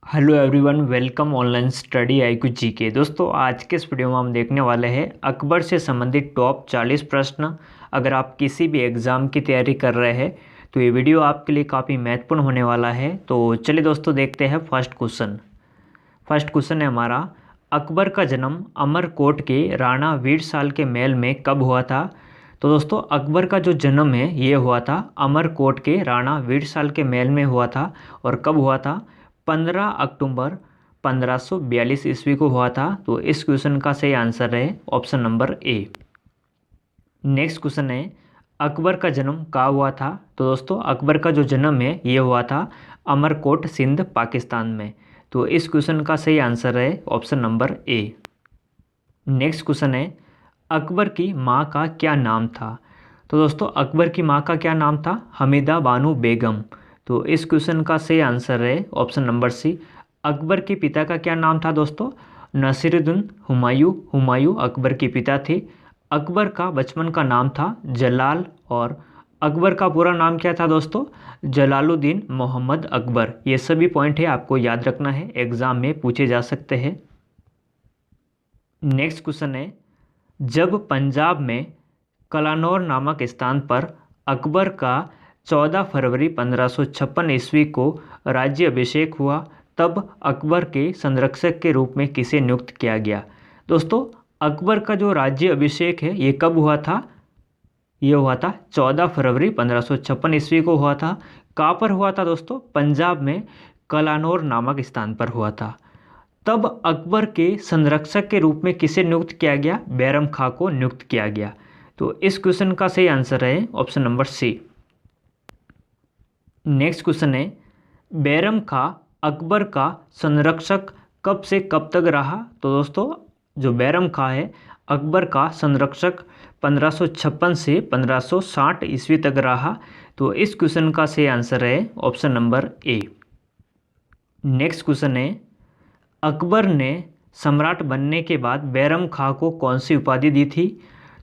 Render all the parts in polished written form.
Hello everyone, welcome online study IQ GK. दोस्तों, आज के इस वीडियो में हम देखने वाले हैं अकबर से संबंधित टॉप 40 प्रश्न। अगर आप किसी भी एग्ज़ाम की तैयारी कर रहे हैं तो ये वीडियो आपके लिए काफ़ी महत्वपूर्ण होने वाला है। तो चलिए दोस्तों, देखते हैं फर्स्ट क्वेश्चन है हमारा, अकबर का जन्म अमरकोट के राणा वीरसाल के महल में कब हुआ था। तो दोस्तों, अकबर का जो जन्म है ये हुआ था अमरकोट के राणा वीरसाल के महल में हुआ था। और कब हुआ था? 15 अक्टूबर 1542 ईस्वी को हुआ था। तो इस क्वेश्चन का सही आंसर है option number A. Next question है, अकबर का जन्म कहाँ हुआ था। तो दोस्तों, अकबर का जो जन्म है ये हुआ था अमरकोट, सिंध, पाकिस्तान में। तो इस क्वेश्चन का सही आंसर है option number A. Next question है, अकबर की माँ का क्या नाम था। तो दोस्तों, अकबर की माँ का क्या नाम था? हमीदा बानो बेगम। तो इस क्वेश्चन का सही आंसर है ऑप्शन नंबर सी। अकबर के पिता का क्या नाम था दोस्तों? नसीरुद्दीन हुमायूं अकबर के पिता थे। अकबर का बचपन का नाम था जलाल, और अकबर का पूरा नाम क्या था दोस्तों? जलालुद्दीन मोहम्मद अकबर। ये सभी पॉइंट है, आपको याद रखना है, एग्जाम में पूछे जा सकते हैं। नेक्स्ट क्वेश्चन है, जब पंजाब में कलानौर नामक स्थान पर अकबर का 14 फरवरी 1556 ईस्वी को राज्य अभिषेक हुआ, तब अकबर के संरक्षक के रूप में किसे नियुक्त किया गया। दोस्तों, अकबर का जो राज्य अभिषेक है ये कब हुआ था? ये हुआ था 14 फरवरी 1556 ईस्वी को हुआ था। कहाँ पर हुआ था दोस्तों? पंजाब में कलानौर नामक स्थान पर हुआ था। तब अकबर के संरक्षक के रूप में किसे नियुक्त किया गया? बैरम खां को नियुक्त किया गया। तो इस क्वेश्चन का सही आंसर है option number C. Next question है, बैरम खां अकबर का संरक्षक कब से कब तक रहा। तो दोस्तों, जो बैरम खां है अकबर का संरक्षक 1556 से 1560 ईस्वी तक रहा। तो इस क्वेश्चन का सही आंसर है option number A. Next question है, अकबर ने सम्राट बनने के बाद बैरम खां को कौन सी उपाधि दी थी।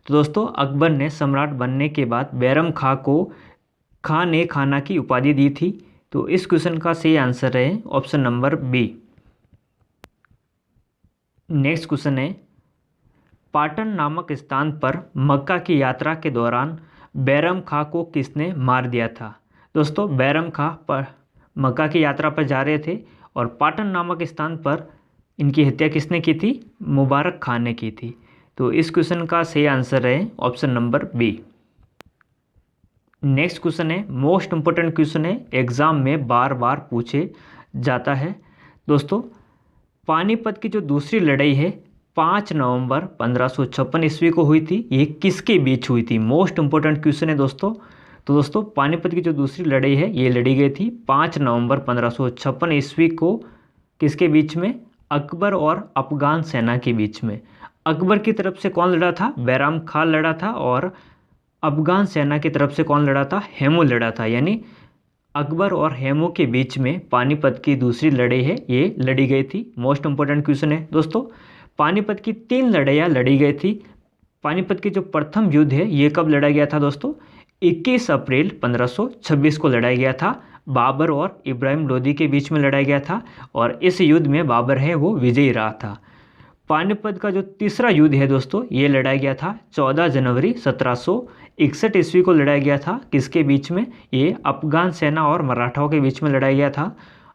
तो दोस्तों, अकबर ने सम्राट बनने के बाद बैरम खां को खान ए खाना की उपाधि दी थी। तो इस क्वेश्चन का सही आंसर है option number B. Next question है, पाटन नामक स्थान पर मक्का की यात्रा के दौरान बैरम खां को किसने मार दिया था। दोस्तों, बैरम खां पर मक्का की यात्रा पर जा रहे थे और पाटन नामक स्थान पर इनकी हत्या किसने की थी? मुबारक खान ने की थी। तो इस क्वेश्चन का सही आंसर है option number B. Next question है, मोस्ट इंपोर्टेंट क्वेश्चन है, एग्जाम में बार बार पूछे जाता है। दोस्तों, पानीपत की जो दूसरी लड़ाई है 5 नवंबर 1556 ईस्वी को हुई थी, ये किसके बीच हुई थी? मोस्ट इंपोर्टेंट क्वेश्चन है दोस्तों। तो दोस्तों, पानीपत की जो दूसरी लड़ाई है ये लड़ी गई थी 5 नवंबर 1556 ईस्वी को। किसके बीच में? अकबर और अफगान सेना के बीच में। अकबर की तरफ से कौन लड़ा था? बैरम खां लड़ा था। और अफगान सेना की तरफ से कौन लड़ा था? हेमू लड़ा था। यानी अकबर और हेमू के बीच में पानीपत की दूसरी लड़ाई है ये लड़ी गई थी। मोस्ट इंपोर्टेंट क्वेश्चन है दोस्तों। पानीपत की 3 लड़ाइयाँ लड़ी गई थी। पानीपत की जो प्रथम युद्ध है ये कब लड़ा गया था दोस्तों? 21 अप्रैल 1526 को लड़ा गया था। बाबर और इब्राहिम लोदी के बीच में लड़ा गया था और इस युद्ध में बाबर है वो विजयी रहा था। पानीपत का जो तीसरा युद्ध है दोस्तों ये लड़ा गया था 14 जनवरी 1761 ईस्वी को लड़ा गया था। किसके बीच में? ये अफगान सेना और मराठाओं के बीच में लड़ा गया था।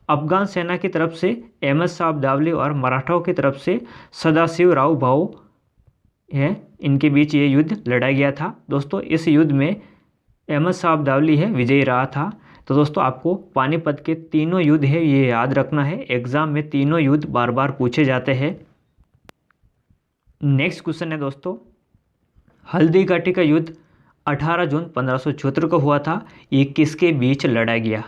अफगान सेना की तरफ से अहमद शाह अब्दाली और मराठाओं की तरफ से सदाशिव राव भाऊ है, इनके बीच ये युद्ध लड़ा गया था। दोस्तों, इस युद्ध में अहमद शाह अब्दाली है विजयी रहा था। तो दोस्तों, आपको पानीपत के तीनों युद्ध है ये याद रखना है, एग्जाम में तीनों युद्ध बार बार पूछे जाते हैं। नेक्स्ट क्वेश्चन है दोस्तों, हल्दी घाटी का युद्ध 18 जून 1574 को हुआ था, ये किसके बीच लड़ा गया।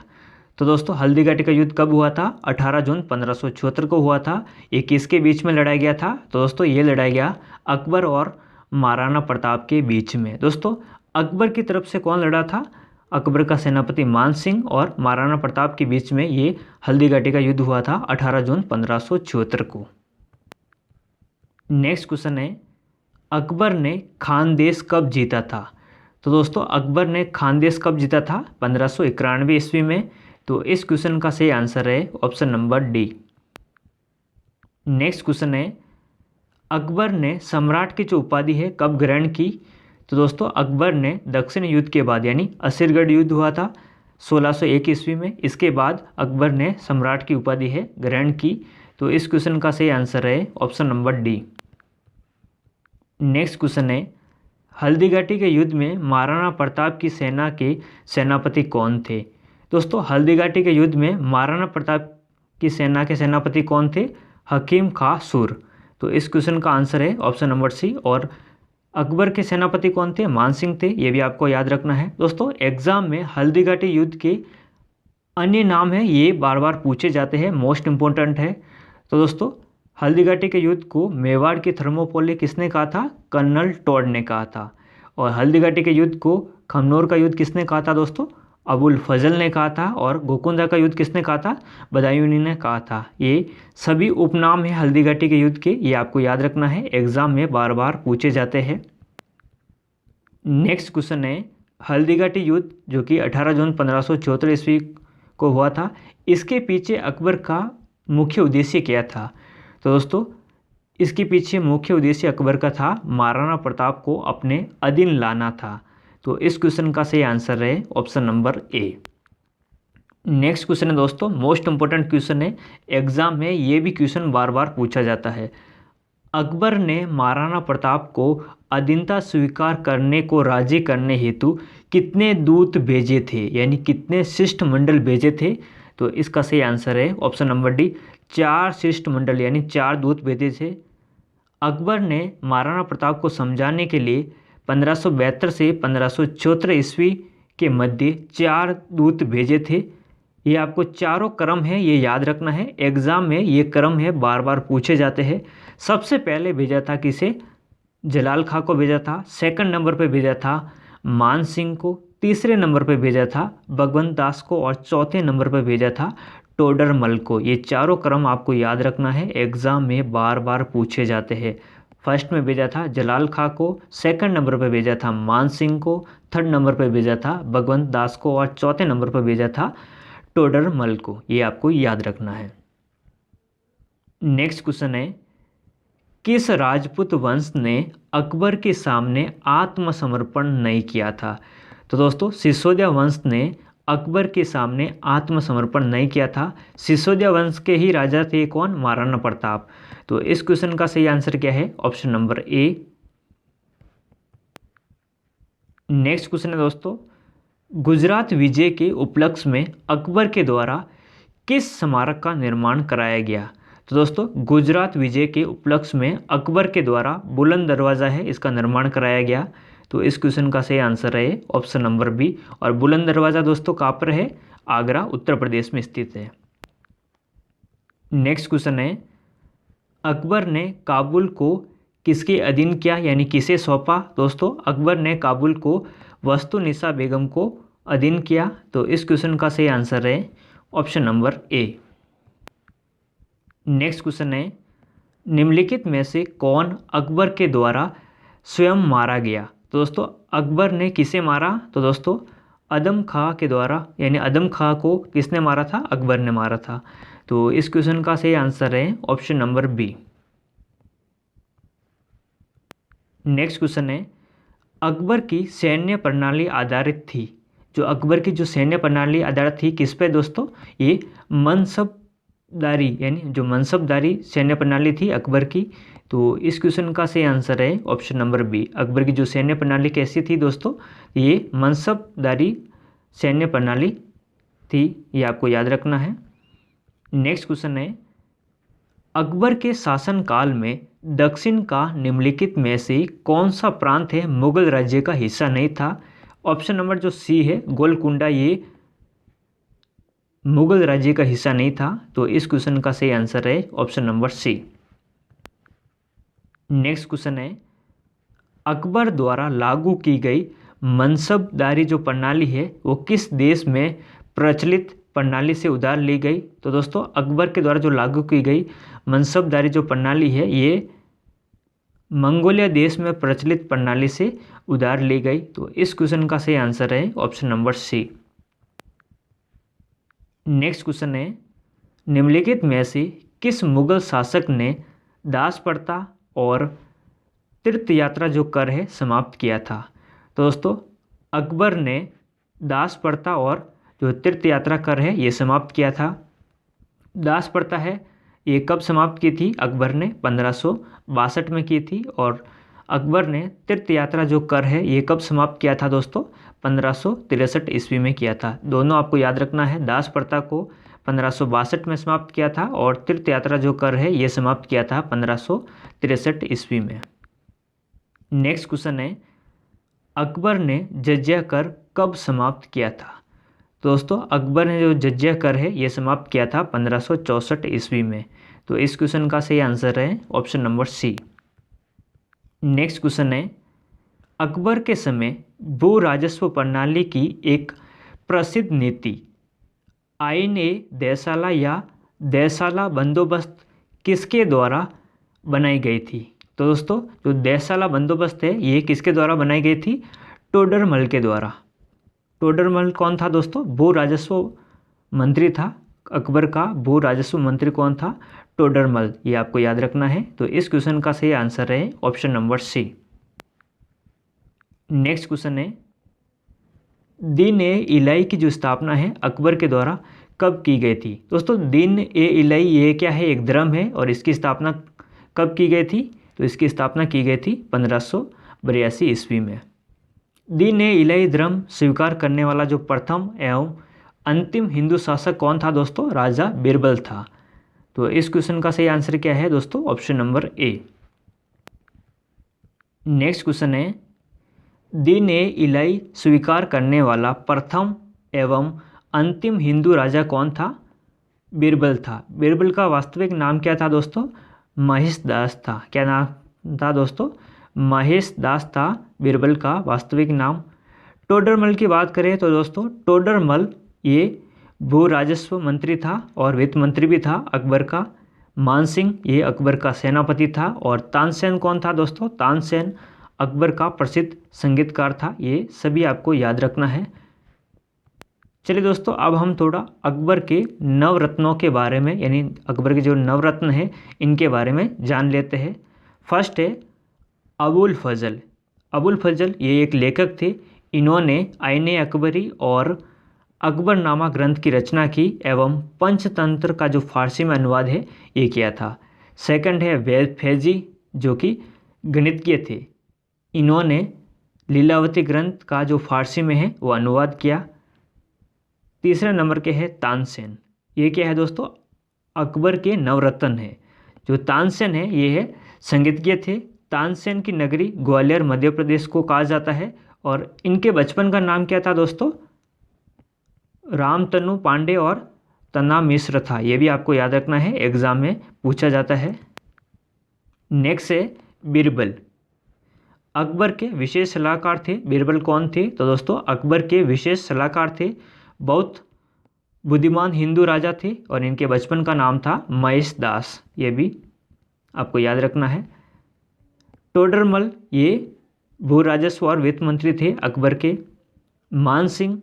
तो दोस्तों, हल्दी घाटी का युद्ध कब हुआ था? 18 जून 1574 को हुआ था। ये किसके बीच में लड़ा गया था? तो दोस्तों, ये लड़ा गया अकबर और महाराणा प्रताप के बीच में। दोस्तों, अकबर की तरफ से कौन लड़ा था? अकबर का सेनापति मान सिंह और महाराणा प्रताप के बीच में ये हल्दी घाटी का युद्ध हुआ था 18 जून 1574 को। नेक्स्ट क्वेश्चन है, अकबर ने खानदेश कब जीता था। तो दोस्तों, अकबर ने खानदेश कब जीता था? 1591 ईस्वी में। तो इस क्वेश्चन का सही आंसर है option number D. Next question है, अकबर ने सम्राट की जो उपाधि है कब ग्रहण की? तो दोस्तों अकबर ने दक्षिण युद्ध के बाद, यानी असरगढ़ युद्ध हुआ था 1601 ईस्वी में, इसके बाद अकबर ने सम्राट की उपाधि है ग्रहण की। तो इस क्वेश्चन का सही आंसर है option number D. Next question है, हल्दीघाटी के युद्ध में महाराणा प्रताप की सेना के सेनापति कौन थे? दोस्तों हल्दीघाटी के युद्ध में महाराणा प्रताप की सेना के सेनापति कौन थे? हकीम खां सुर। तो इस क्वेश्चन का आंसर है ऑप्शन नंबर सी। और अकबर के सेनापति कौन थे? मानसिंह थे, ये भी आपको याद रखना है। दोस्तों एग्जाम में हल्दीघाटी युद्ध के अन्य नाम है, ये बार बार पूछे जाते हैं, मोस्ट इम्पोर्टेंट है। तो दोस्तों हल्दीघाटी के युद्ध को मेवाड़ की थर्मोपोले किसने कहा था? कर्नल टॉड ने कहा था। और हल्दीघाटी के युद्ध को खमनोर का युद्ध किसने कहा था दोस्तों? अबुल फजल ने कहा था। और गोकुंदा का युद्ध किसने कहा था? बदायूनी ने कहा था। ये सभी उपनाम हैं हल्दीघाटी के युद्ध के, ये आपको याद रखना है, एग्जाम में बार बार पूछे जाते हैं। नेक्स्ट क्वेश्चन है, हल्दीघाटी युद्ध जो कि 18 जून 1574 ईस्वी को हुआ था, इसके पीछे अकबर का मुख्य उद्देश्य क्या था? तो दोस्तों इसके पीछे मुख्य उद्देश्य अकबर का था महाराणा प्रताप को अपने अधीन लाना था। तो इस क्वेश्चन का सही आंसर है option number A. Next question है दोस्तों, मोस्ट इंपॉर्टेंट क्वेश्चन है, एग्जाम में ये भी क्वेश्चन बार बार पूछा जाता है। अकबर ने महाराणा प्रताप को अधीनता स्वीकार करने को राजी करने हेतु कितने दूत भेजे थे, यानी कितने शिष्टमंडल भेजे थे? तो इसका सही आंसर है ऑप्शन नंबर डी, 4 शिष्टमंडल यानी 4 दूत भेजे थे। अकबर ने महाराणा प्रताप को समझाने के लिए 1572 से 1574 ईस्वी के मध्य 4 दूत भेजे थे। ये आपको चारों क्रम है, ये याद रखना है, एग्जाम में ये क्रम है बार बार पूछे जाते हैं। सबसे पहले भेजा था किसे? जलाल खां को भेजा था। सेकंड नंबर पे भेजा था मान सिंह को। तीसरे नंबर पे भेजा था भगवंत दास को। और चौथे नंबर पे भेजा था टोडरमल को। ये चारों क्रम आपको याद रखना है, एग्जाम में बार बार पूछे जाते हैं। फर्स्ट में भेजा था जलाल खां को, सेकंड नंबर पे भेजा था मान सिंह को, थर्ड नंबर पे भेजा था भगवंत दास को और चौथे नंबर पे भेजा था टोडरमल को। ये आपको याद रखना है। नेक्स्ट क्वेश्चन है, किस राजपूत वंश ने अकबर के सामने आत्मसमर्पण नहीं किया था? तो दोस्तों सिसोदिया वंश ने अकबर के सामने आत्मसमर्पण नहीं किया था। सिसोदिया वंश के ही राजा थे कौन? महाराणा प्रताप। तो इस क्वेश्चन का सही आंसर क्या है? Option number A. Next question है दोस्तों, गुजरात विजय के उपलक्ष्य में अकबर के द्वारा किस स्मारक का निर्माण कराया गया? तो दोस्तों गुजरात विजय के उपलक्ष्य में अकबर के द्वारा बुलंद दरवाज़ा है, इसका निर्माण कराया गया। तो इस क्वेश्चन का सही आंसर है ऑप्शन नंबर बी। और बुलंद दरवाज़ा दोस्तों कहाँ पर है? आगरा उत्तर प्रदेश में स्थित है। नेक्स्ट क्वेश्चन है, अकबर ने काबुल को किसके अधीन किया, यानी किसे सौंपा? दोस्तों अकबर ने काबुल को वस्तुनिसा बेगम को अधीन किया। तो इस क्वेश्चन का सही आंसर है option number A. Next question है, निम्नलिखित में से कौन अकबर के द्वारा स्वयं मारा गया? तो दोस्तों अकबर ने किसे मारा? तो दोस्तों अदम खां के द्वारा, यानी अदम खां को किसने मारा था? अकबर ने मारा था। तो इस क्वेश्चन का सही आंसर है option number B. Next question है, अकबर की सैन्य प्रणाली आधारित थी, जो अकबर की जो सैन्य प्रणाली आधारित थी किस पे दोस्तों? ये मनसबदारी, यानी जो मनसबदारी सैन्य प्रणाली थी अकबर की। तो इस क्वेश्चन का सही आंसर है ऑप्शन नंबर बी। अकबर की जो सैन्य प्रणाली कैसी थी दोस्तों? ये मनसबदारी सैन्य प्रणाली थी, ये आपको याद रखना है। नेक्स्ट क्वेश्चन है, अकबर के शासनकाल में दक्षिण का निम्नलिखित में से कौन सा प्रांत है मुगल राज्य का हिस्सा नहीं था? ऑप्शन नंबर जो सी है गोलकुंडा, ये मुगल राज्य का हिस्सा नहीं था। तो इस क्वेश्चन का सही आंसर है option number C. Next question है, अकबर द्वारा लागू की गई मनसबदारी जो प्रणाली है वो किस देश में प्रचलित प्रणाली से उधार ली गई? तो दोस्तों अकबर के द्वारा जो लागू की गई मनसबदारी जो प्रणाली है ये मंगोलिया देश में प्रचलित प्रणाली से उधार ली गई। तो इस क्वेश्चन का सही आंसर है option number C. Next question है, निम्नलिखित में से किस मुगल शासक ने दास प्रथा और तीर्थ यात्रा जो कर है समाप्त किया था? तो दोस्तों अकबर ने दास प्रथा और जो तीर्थ यात्रा कर है ये समाप्त किया था। दास प्रथा है ये कब समाप्त की थी? अकबर ने 1562 में की थी। और अकबर ने तीर्थ यात्रा जो कर है ये कब समाप्त किया था दोस्तों? 1563 ईस्वी में किया था। दोनों आपको याद रखना है, दास प्रथा को 1562 में समाप्त किया था और तीर्थ यात्रा जो कर है ये समाप्त किया था 1563 ईस्वी में। नेक्स्ट क्वेश्चन है, अकबर ने जजिया कर कब समाप्त किया था? दोस्तों अकबर ने जो जजिया कर है ये समाप्त किया था 1564 ईस्वी में। तो इस क्वेश्चन का सही आंसर है option number C. Next question है, अकबर के समय भू राजस्व प्रणाली की एक प्रसिद्ध नीति आईन ए देसाला या देसाला बंदोबस्त किसके द्वारा बनाई गई थी? तो दोस्तों जो देसाला बंदोबस्त है ये किसके द्वारा बनाई गई थी? टोडरमल के द्वारा। टोडरमल कौन था दोस्तों? भू राजस्व मंत्री था। अकबर का भू राजस्व मंत्री कौन था? टोडरमल। ये आपको याद रखना है। तो इस क्वेश्चन का सही आंसर है option number C. Next question है, दीन ए इलाई की जो स्थापना है अकबर के द्वारा कब की गई थी? दोस्तों दीन ए इलाई ये क्या है? एक धर्म है और इसकी स्थापना कब की गई थी? तो इसकी स्थापना की गई थी 1582 ईस्वी में। दीन ए इलाई धर्म स्वीकार करने वाला जो प्रथम एवं अंतिम हिंदू शासक कौन था दोस्तों? राजा बीरबल था। तो इस क्वेश्चन का सही आंसर क्या है दोस्तों? Option number A. Next question है, दीन ए इलाई स्वीकार करने वाला प्रथम एवं अंतिम हिंदू राजा कौन था? बीरबल था। बीरबल का वास्तविक नाम क्या था दोस्तों? महेश दास था। क्या नाम था दोस्तों? महेश दास था बीरबल का वास्तविक नाम। टोडरमल की बात करें तो दोस्तों टोडरमल ये भू राजस्व मंत्री था और वित्त मंत्री भी था अकबर का। मानसिंह ये अकबर का सेनापति था। और तानसेन कौन था दोस्तों? तानसेन अकबर का प्रसिद्ध संगीतकार था। ये सभी आपको याद रखना है। चलिए दोस्तों अब हम थोड़ा अकबर के नवरत्नों के बारे में, यानी अकबर के जो नवरत्न हैं इनके बारे में जान लेते हैं। फर्स्ट है अबुल फजल। अबुल फजल ये एक लेखक थे। इन्होंने आईने अकबरी और अकबरनामा ग्रंथ की रचना की एवं पंचतंत्र का जो फारसी में अनुवाद है ये किया था। सेकंड है वेद फैजी जो कि गणितज्ञ थे। इन्होंने लीलावती ग्रंथ का जो फारसी में है वो अनुवाद किया। तीसरे नंबर के है तानसेन। ये क्या है दोस्तों? अकबर के नवरत्न है। जो तानसेन है ये है संगीतज्ञ थे। तानसेन की नगरी ग्वालियर मध्य प्रदेश को कहा जाता है। और इनके बचपन का नाम क्या था दोस्तों? रामतनु पांडे और तना मिश्र था। ये भी आपको याद रखना है, एग्जाम में पूछा जाता है। नेक्स्ट है बीरबल। अकबर के विशेष सलाहकार थे। बीरबल कौन थे? तो दोस्तों अकबर के विशेष सलाहकार थे। बहुत बुद्धिमान हिंदू राजा थे और इनके बचपन का नाम था महेश दास। ये भी आपको याद रखना है। टोडरमल ये भू राजस्व और वित्त मंत्री थे अकबर के। मानसिंह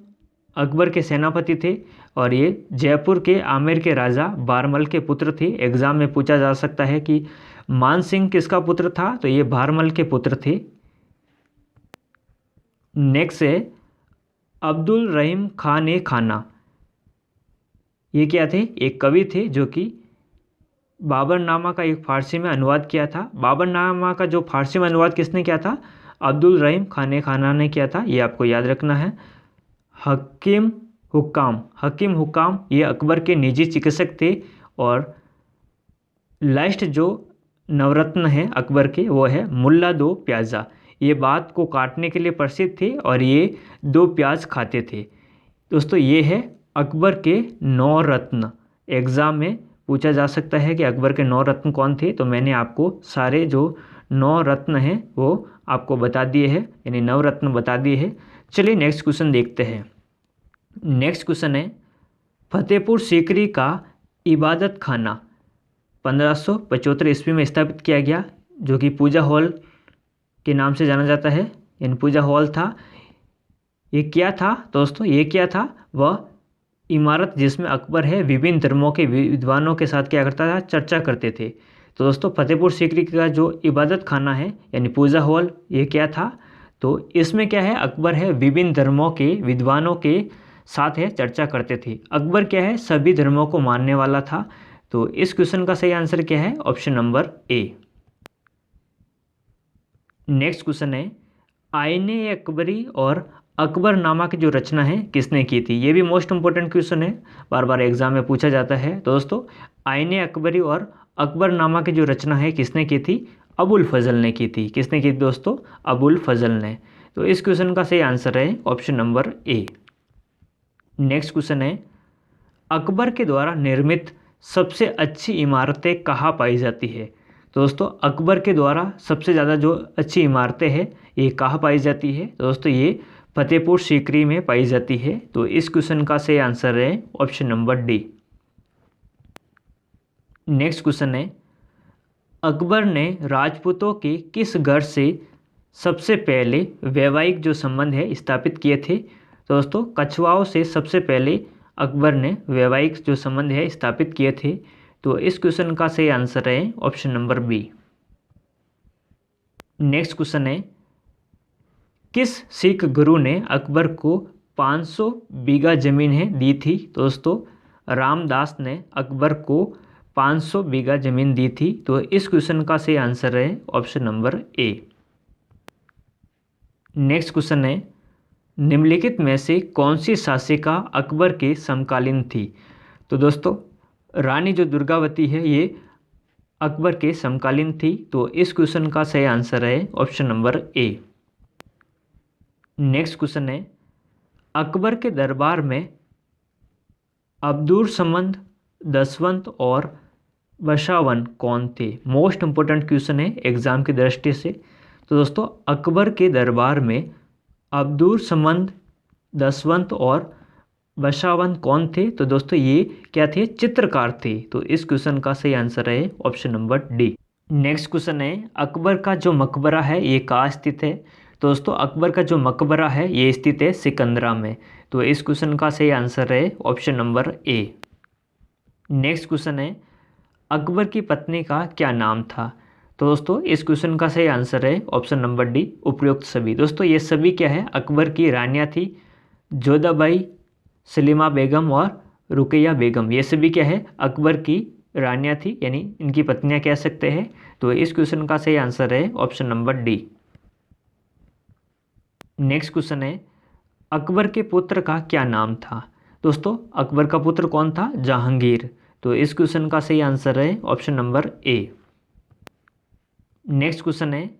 अकबर के सेनापति थे और ये जयपुर के आमेर के राजा बारमल के पुत्र थे। एग्जाम में पूछा जा सकता है कि मानसिंह किसका पुत्र था? तो ये बारमल के पुत्र थे। नेक्स्ट है अब्दुल रहीम खान ए खाना। ये क्या थे? एक कवि थे जो कि बाबरनामा का एक फारसी में अनुवाद किया था। बाबरनामा का जो फारसी में अनुवाद किसने किया था? अब्दुल रहीम खान ए खाना ने किया था। ये आपको याद रखना है। हकीम हुक्काम ये अकबर के निजी चिकित्सक थे। और लास्ट जो नवरत्न है अकबर के वो है मुल्ला दो प्याजा। ये बात को काटने के लिए प्रसिद्ध थे और ये 2 प्याज खाते थे। दोस्तों ये है अकबर के 9 रत्न। एग्ज़ाम में पूछा जा सकता है कि अकबर के 9 रत्न कौन थे। तो मैंने आपको सारे जो 9 रत्न हैं वो आपको बता दिए हैं, यानी नवरत्न बता दिए हैं। चलिए नेक्स्ट क्वेश्चन देखते हैं। नेक्स्ट क्वेश्चन है फतेहपुर सीकरी का इबादत खाना 1575 ईस्वी में स्थापित किया गया, जो कि पूजा हॉल के नाम से जाना जाता है, यानी पूजा हॉल था। ये क्या था दोस्तों? ये क्या था? वह इमारत जिसमें अकबर है विभिन्न धर्मों के विद्वानों के साथ क्या करता था, चर्चा करते थे। तो दोस्तों फतेहपुर सीकरी का जो इबादत खाना है यानी पूजा हॉल, ये क्या था, तो इसमें क्या है, अकबर है विभिन्न धर्मों के विद्वानों के साथ है चर्चा करते थे। अकबर क्या है, सभी धर्मों को मानने वाला था। तो इस क्वेश्चन का सही आंसर क्या है, option number A. Next question है, आईने अकबरी और अकबरनामा की जो रचना है किसने की थी। ये भी मोस्ट इंपॉर्टेंट क्वेश्चन है, बार बार एग्जाम में पूछा जाता है। तो दोस्तों आईने अकबरी और अकबरनामा की जो रचना है किसने की थी, अबुल फजल ने की थी। किसने की थी दोस्तों, अबुल फजल ने। तो इस क्वेश्चन का सही आंसर है option number A. Next question है, अकबर के द्वारा निर्मित सबसे अच्छी इमारतें कहाँ पाई जाती है। तो दोस्तों अकबर के द्वारा सबसे ज़्यादा जो अच्छी इमारतें हैं ये कहाँ पाई जाती है। तो दोस्तों ये फतेहपुर सीकरी में पाई जाती है। तो इस क्वेश्चन का सही आंसर है option number D. Next question है, अकबर ने राजपूतों के किस घर से सबसे पहले वैवाहिक जो संबंध है स्थापित किए थे। तो दोस्तों कछवाओं से सबसे पहले अकबर ने वैवाहिक जो संबंध है स्थापित किए थे। तो इस क्वेश्चन का सही आंसर है option number B. Next question है, किस सिख गुरु ने अकबर को 500 बीघा जमीन है दी थी। तो दोस्तों रामदास ने अकबर को 500 बीघा जमीन दी थी। तो इस क्वेश्चन का सही आंसर है option number A. Next question है, निम्नलिखित में से कौन सी शासिका अकबर के समकालीन थी। तो दोस्तों रानी जो दुर्गावती है ये अकबर के समकालीन थी। तो इस क्वेश्चन का सही आंसर है option number A. Next question है, अकबर के दरबार में अब्दुलसमद, दसवंत और बशावन कौन थे। मोस्ट इंपॉर्टेंट क्वेश्चन है एग्जाम की दृष्टि से। तो दोस्तों अकबर के दरबार में अब्दुलसमद, दसवंत और बशावन कौन थे। तो दोस्तों ये क्या थे, चित्रकार थे। तो इस क्वेश्चन का सही आंसर है option number D. Next question है, अकबर का जो मकबरा है ये कहाँ स्थित है। तो दोस्तों अकबर का जो मकबरा है ये स्थित है सिकंदरा में। तो इस क्वेश्चन का सही आंसर है option number A. Next question है, अकबर की पत्नी का क्या नाम था। तो दोस्तों इस क्वेश्चन का सही आंसर है ऑप्शन नंबर डी, उपयुक्त सभी। दोस्तों ये सभी क्या है, अकबर की रानियाँ थी, जोधाबाई, सलीमा बेगम और रुकैया बेगम। ये सभी क्या है, अकबर की रानियाँ थी, यानी इनकी पत्नियाँ कह सकते हैं। तो इस क्वेश्चन का सही आंसर है option number D. Next question है, अकबर के पुत्र का क्या नाम था। दोस्तों अकबर का पुत्र कौन था, जहांगीर। तो इस क्वेश्चन का सही आंसर है option number A. Next question है,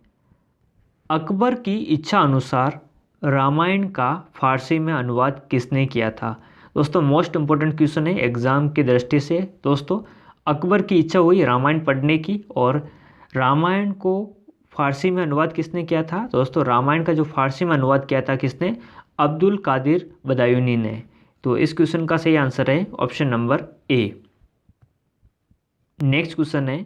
अकबर की इच्छा अनुसार रामायण का फारसी में अनुवाद किसने किया था। दोस्तों मोस्ट इंपॉर्टेंट क्वेश्चन है एग्जाम की दृष्टि से। दोस्तों अकबर की इच्छा हुई रामायण पढ़ने की, और रामायण को फारसी में अनुवाद किसने किया था। दोस्तों रामायण का जो फारसी में अनुवाद किया था किसने, अब्दुल कादिर बदायूनी ने। तो इस क्वेश्चन का सही आंसर है option number A. Next question है,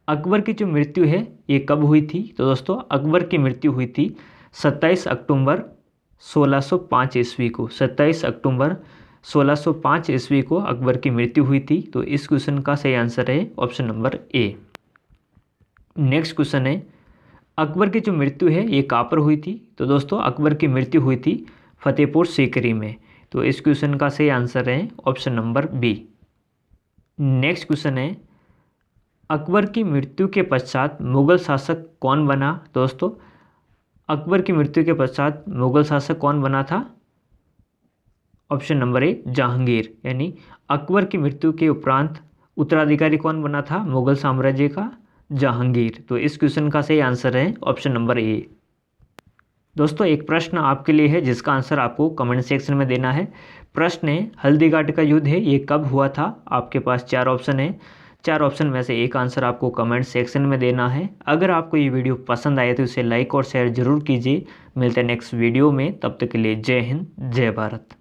अकबर की जो मृत्यु है ये कब हुई थी। तो दोस्तों अकबर की मृत्यु हुई थी 27 अक्टूबर 1605 ईस्वी को। 27 अक्टूबर 1605 ईस्वी को अकबर की मृत्यु हुई थी। तो इस क्वेश्चन का सही आंसर है option number A. Next question है, अकबर की जो मृत्यु है ये कहाँ पर हुई थी। तो दोस्तों अकबर की मृत्यु हुई थी फतेहपुर सीकरी में। तो इस क्वेश्चन का सही आंसर है option number B. Next question है, अकबर की मृत्यु के पश्चात मुगल शासक कौन बना। दोस्तों अकबर की मृत्यु के पश्चात मुगल शासक कौन बना था, ऑप्शन नंबर ए जहांगीर। यानी अकबर की मृत्यु के उपरांत उत्तराधिकारी कौन बना था मुगल साम्राज्य का, जहांगीर। तो इस क्वेश्चन का सही आंसर है ऑप्शन नंबर ए। दोस्तों एक प्रश्न आपके लिए है जिसका आंसर आपको कमेंट सेक्शन में देना है। प्रश्न है, हल्दीघाटी का युद्ध है ये कब हुआ था। आपके पास 4 ऑप्शन है, 4 ऑप्शन में से एक आंसर आपको कमेंट सेक्शन में देना है। अगर आपको ये वीडियो पसंद आए तो इसे लाइक और शेयर जरूर कीजिए। मिलते हैं नेक्स्ट वीडियो में, तब तक के लिए जय हिंद, जय भारत।